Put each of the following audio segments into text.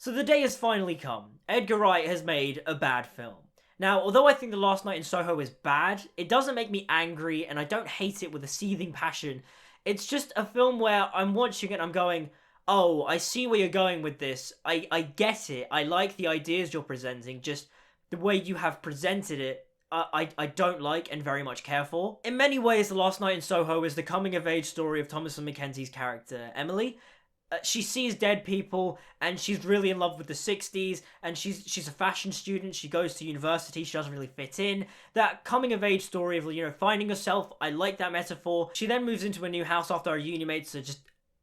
So the day has finally come. Edgar Wright has made a bad film. Now, although I think The Last Night in Soho is bad, it doesn't make me angry and I don't hate it with a seething passion. It's just a film where I'm watching it and I'm going, oh, I see where you're going with this. I get it. I like the ideas you're presenting, just the way you have presented it, I don't like and very much care for. In many ways, The Last Night in Soho is the coming-of-age story of Thomasin McKenzie's character, Emily. She sees dead people and she's really in love with the 60s, and she's a fashion student. She goes to university. She doesn't really fit in. That coming of age story of, you know, finding yourself. I like that metaphor. She then moves into a new house after her uni mates are just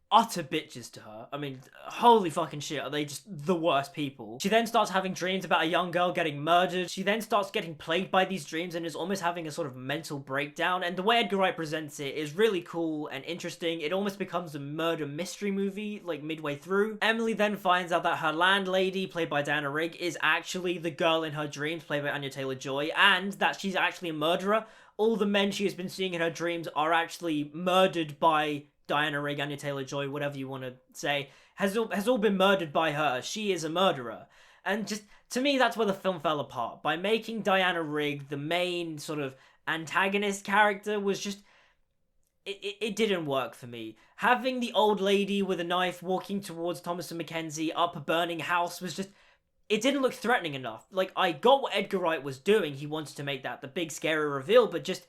utter bitches to her. I mean, holy fucking shit, are they just the worst people. She then starts having dreams about a young girl getting murdered. She then starts getting plagued by these dreams and is almost having a sort of mental breakdown, and the way Edgar Wright presents it is really cool and interesting. It almost becomes a murder mystery movie, like, midway through. Emily then finds out that her landlady, played by Diana Rigg, is actually the girl in her dreams, played by Anya Taylor-Joy, and that she's actually a murderer. All the men she has been seeing in her dreams are actually murdered by Diana Rigg, Anya Taylor-Joy, whatever you want to say, has all been murdered by her. She is a murderer. And just, to me, that's where the film fell apart. By making Diana Rigg the main sort of antagonist character was just, it didn't work for me. Having the old lady with a knife walking towards Thomasin McKenzie up a burning house was just, it didn't look threatening enough. Like, I got what Edgar Wright was doing. He wanted to make that the big scary reveal, but just,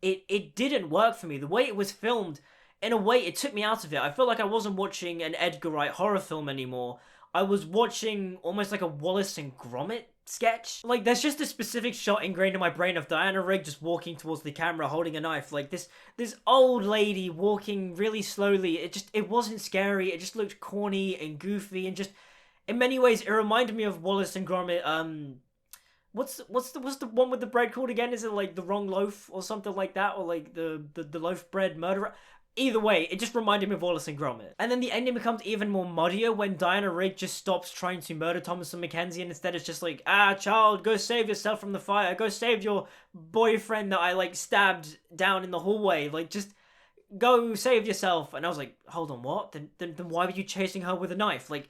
it didn't work for me. The way it was filmed, in a way, it took me out of it. I felt like I wasn't watching an Edgar Wright horror film anymore. I was watching almost like a Wallace and Gromit sketch. Like, there's just a specific shot ingrained in my brain of Diana Rigg just walking towards the camera holding a knife. Like, this old lady walking really slowly. It wasn't scary. It just looked corny and goofy, and just, in many ways, it reminded me of Wallace and Gromit. What's the one with the bread called again? Is it like The Wrong Loaf or something like that? Or like the loaf bread murderer? Either way, it just reminded me of Wallace and Gromit. And then the ending becomes even more muddier when Diana Rigg just stops trying to murder Thomasin McKenzie, and instead it's just like, child, go save yourself from the fire. Go save your boyfriend that I, like, stabbed down in the hallway. Like, just go save yourself. And I was like, hold on, what? Then why were you chasing her with a knife? Like,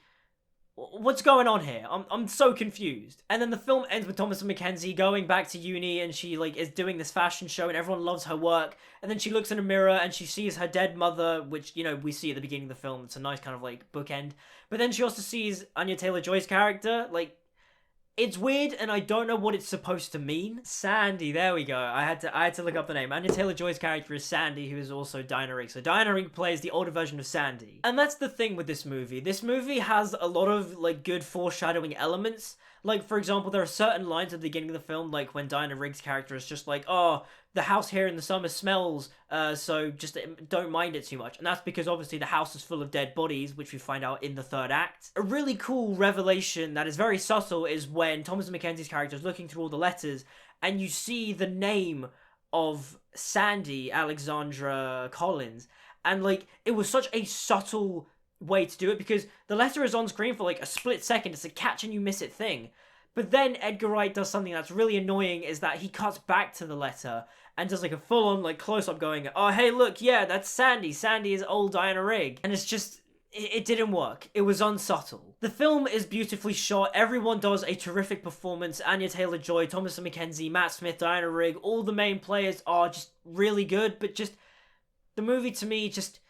what's going on here? I'm so confused. And then the film ends with Thomasin McKenzie going back to uni, and she, like, is doing this fashion show and everyone loves her work. And then she looks in a mirror and she sees her dead mother, which, you know, we see at the beginning of the film. It's a nice kind of, like, bookend. But then she also sees Anya Taylor-Joy's character. Like, it's weird and I don't know what it's supposed to mean. Sandy, there we go. I had to look up the name. Anya Taylor-Joy's character is Sandy, who is also Diana Rigg. So Diana Rigg plays the older version of Sandy. And that's the thing with this movie. This movie has a lot of, like, good foreshadowing elements. Like, for example, there are certain lines at the beginning of the film, like when Diana Rigg's character is just like, oh, the house here in the summer smells, so just don't mind it too much. And that's because obviously the house is full of dead bodies, which we find out in the third act. A really cool revelation that is very subtle is when Thomasin McKenzie's character is looking through all the letters and you see the name of Sandy Alexandra Collins. And, like, it was such a subtle way to do it because the letter is on screen for, like, a split second. It's a catch and you miss it thing. But then Edgar Wright does something that's really annoying, is that he cuts back to the letter and does, like, a full-on, like, close-up going, oh, hey, look, yeah, that's Sandy. Sandy is old Diana Rigg. And it's just, it didn't work. It was unsubtle. The film is beautifully shot. Everyone does a terrific performance. Anya Taylor-Joy, Thomasin McKenzie, Matt Smith, Diana Rigg, all the main players are just really good, but just, the movie to me just,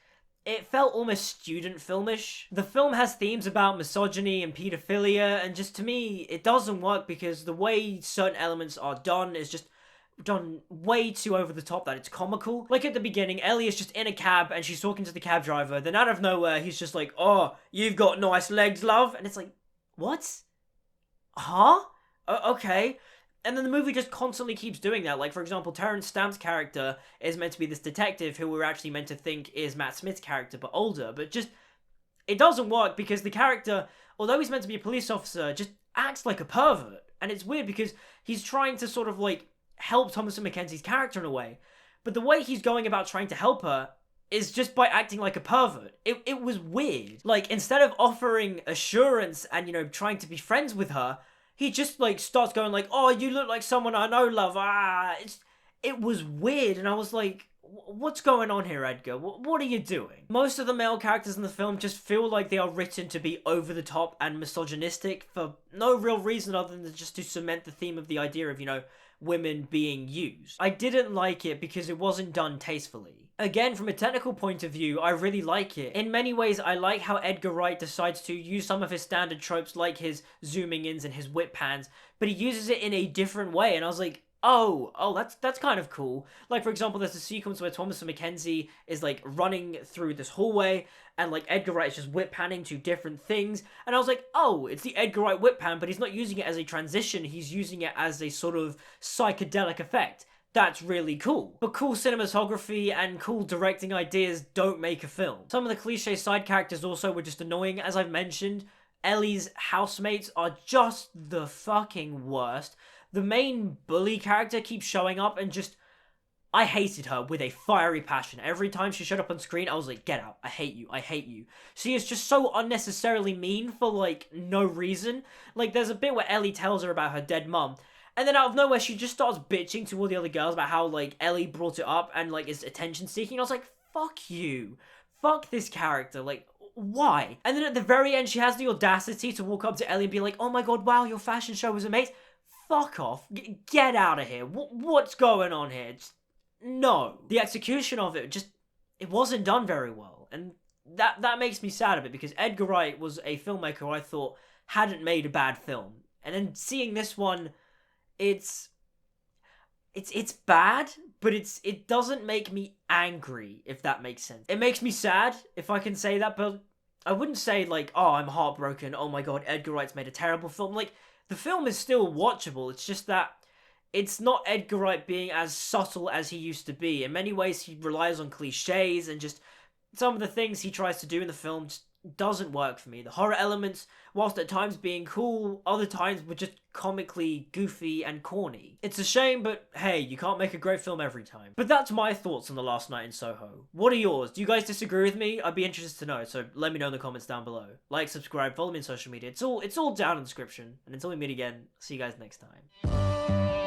it felt almost student filmish. The film has themes about misogyny and pedophilia, and just to me, it doesn't work because the way certain elements are done is just done way too over the top that it's comical. Like at the beginning, Ellie is just in a cab and she's talking to the cab driver, then out of nowhere, he's just like, oh, you've got nice legs, love. And it's like, what? Huh? Okay. And then the movie just constantly keeps doing that. Like, for example, Terence Stamp's character is meant to be this detective who we're actually meant to think is Matt Smith's character, but older. But just, it doesn't work because the character, although he's meant to be a police officer, just acts like a pervert. And it's weird because he's trying to sort of, like, help Thomasin McKenzie's character in a way. But the way he's going about trying to help her is just by acting like a pervert. It was weird. Like, instead of offering assurance and, you know, trying to be friends with her, he just, like, starts going like, oh, you look like someone I know, love. It was weird. And I was like, What's going on here, Edgar? What are you doing? Most of the male characters in the film just feel like they are written to be over the top and misogynistic for no real reason other than just to cement the theme of the idea of, women being used. I didn't like it because it wasn't done tastefully. Again, from a technical point of view, I really like it. In many ways, I like how Edgar Wright decides to use some of his standard tropes like his zooming ins and his whip pans, but he uses it in a different way, and I was like, oh, that's kind of cool. Like, for example, there's a sequence where Thomasin McKenzie is, like, running through this hallway, and, like, Edgar Wright is just whip panning to different things, and I was like, oh, it's the Edgar Wright whip pan, but he's not using it as a transition, he's using it as a sort of psychedelic effect. That's really cool. But cool cinematography and cool directing ideas don't make a film. Some of the cliche side characters also were just annoying, as I've mentioned. Ellie's housemates are just the fucking worst. The main bully character keeps showing up and just... I hated her with a fiery passion. Every time she showed up on screen, I was like, get out. I hate you. I hate you. She is just so unnecessarily mean for, like, no reason. Like, there's a bit where Ellie tells her about her dead mum, and then out of nowhere, she just starts bitching to all the other girls about how, like, Ellie brought it up and, like, is attention-seeking. I was like, fuck you. Fuck this character. Like, why? And then at the very end, she has the audacity to walk up to Ellie and be like, oh my god, wow, your fashion show was amazing. Fuck off. Get out of here. What's going on here? Just, no. The execution of it just, it wasn't done very well. And that makes me sad a bit because Edgar Wright was a filmmaker who I thought hadn't made a bad film. And then seeing this one, it's bad, but it doesn't make me angry, if that makes sense. It makes me sad, if I can say that, but I wouldn't say like, oh, I'm heartbroken, oh my god, Edgar Wright's made a terrible film. Like, the film is still watchable, it's just that it's not Edgar Wright being as subtle as he used to be. In many ways, he relies on cliches, and just some of the things he tries to do in the film just doesn't work for me. The horror elements, whilst at times being cool, other times were just comically goofy and corny. It's a shame, but hey, you can't make a great film every time. But that's my thoughts on The Last Night in Soho. What are yours? Do you guys disagree with me? I'd be interested to know, so let me know in the comments down below. Like, subscribe, follow me on social media. It's all down in the description. And until we meet again, see you guys next time.